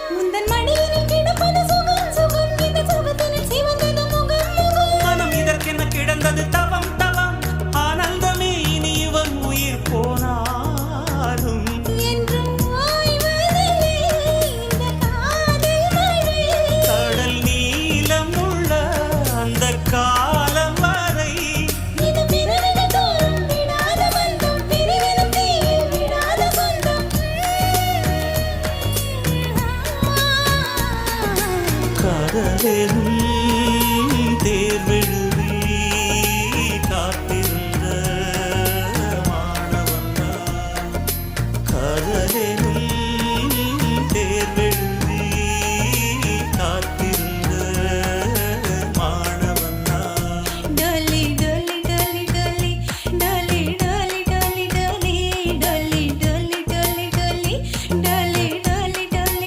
முந்தன் மடியினில் கிடப்பது சுகம் சுகம் இந்த சுகத்தினில் சிவந்தது முகம் முகம் மனம் இதற்கென கிடந்தது தவம் தவம் ஆனந்தமே இனி இவன் உயிர் போனாலும் என்றும் ஓய்வதில்லை இந்த காதல் மழை கடல் நீளம் உள்ள அந்த காலம் வரை இது பிறவிகள் தோறும் விடாத பந்தம் பிரிவினும் தீயில் விடாத சொந்தம் காதலும்